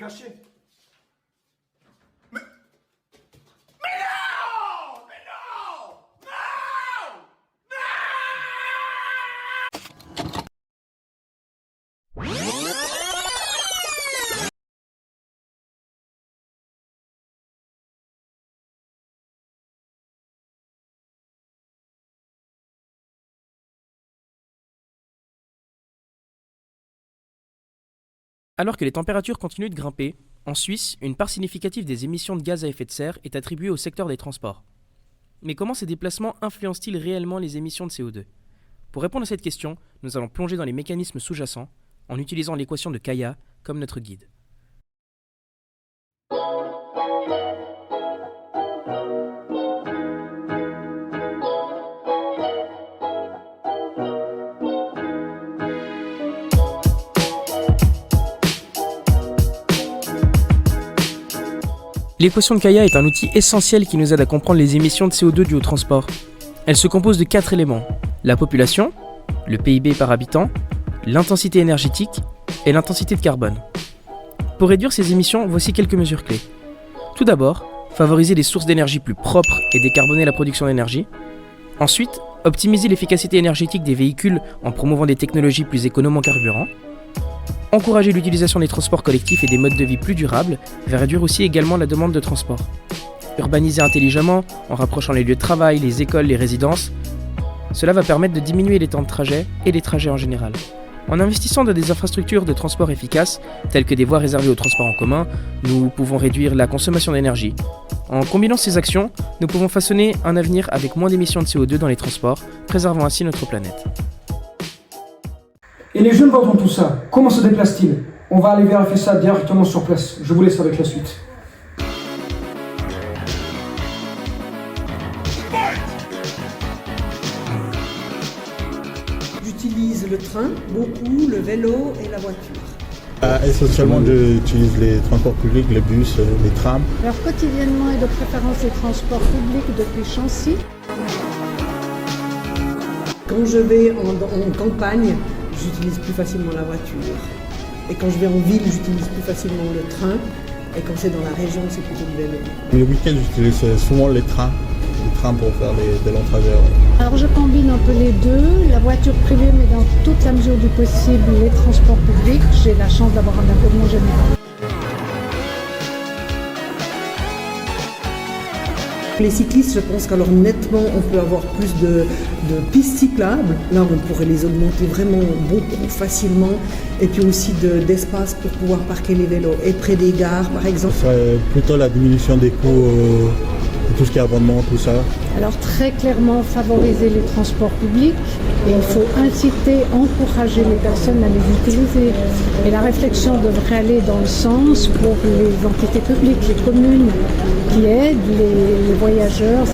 caché. Mais non! Mais non! Non! Alors que les températures continuent de grimper, en Suisse, une part significative des émissions de gaz à effet de serre est attribuée au secteur des transports. Mais comment ces déplacements influencent-ils réellement les émissions de CO2 ? Pour répondre à cette question, nous allons plonger dans les mécanismes sous-jacents en utilisant l'équation de Kaya comme notre guide. L'équation de Kaya est un outil essentiel qui nous aide à comprendre les émissions de CO2 dues au transport. Elle se compose de 4 éléments: la population, le PIB par habitant, l'intensité énergétique et l'intensité de carbone. Pour réduire ces émissions, voici quelques mesures clés. Tout d'abord, favoriser des sources d'énergie plus propres et décarboner la production d'énergie. Ensuite, optimiser l'efficacité énergétique des véhicules en promouvant des technologies plus économes en carburant. Encourager l'utilisation des transports collectifs et des modes de vie plus durables va réduire aussi également la demande de transport. Urbaniser intelligemment, en rapprochant les lieux de travail, les écoles, les résidences. Cela va permettre de diminuer les temps de trajet et les trajets en général. En investissant dans des infrastructures de transport efficaces, telles que des voies réservées au transport en commun, nous pouvons réduire la consommation d'énergie. En combinant ces actions, nous pouvons façonner un avenir avec moins d'émissions de CO2 dans les transports, préservant ainsi notre planète. Et les jeunes voient tout ça, comment se déplacent-ils? On va aller vérifier ça directement sur place. Je vous laisse avec la suite. J'utilise le train, beaucoup, le vélo et la voiture. Essentiellement, j'utilise les transports publics, les bus, les trams. Alors quotidiennement et de préférence les transports publics depuis Chancy. Quand je vais en campagne, j'utilise plus facilement la voiture. Et quand je vais en ville, j'utilise plus facilement le train. Et quand c'est dans la région, c'est plutôt le vélo. Les week-ends, j'utilise souvent les trains pour faire des longs trajets. Alors je combine un peu les deux, la voiture privée, mais dans toute la mesure du possible, les transports publics. J'ai la chance d'avoir un abonnement général. Les cyclistes, je pense qu'alors nettement, on peut avoir plus de pistes cyclables. Là, on pourrait les augmenter vraiment beaucoup facilement. Et puis aussi d'espace pour pouvoir parquer les vélos. Et près des gares, par exemple. Ce serait plutôt la diminution des coûts, tout ce qui est abonnement, tout ça. Alors très clairement, favoriser les transports publics. Et il faut inciter, encourager les personnes à les utiliser. Et la réflexion devrait aller dans le sens pour les entités publiques, les communes, qui aident les voyageurs.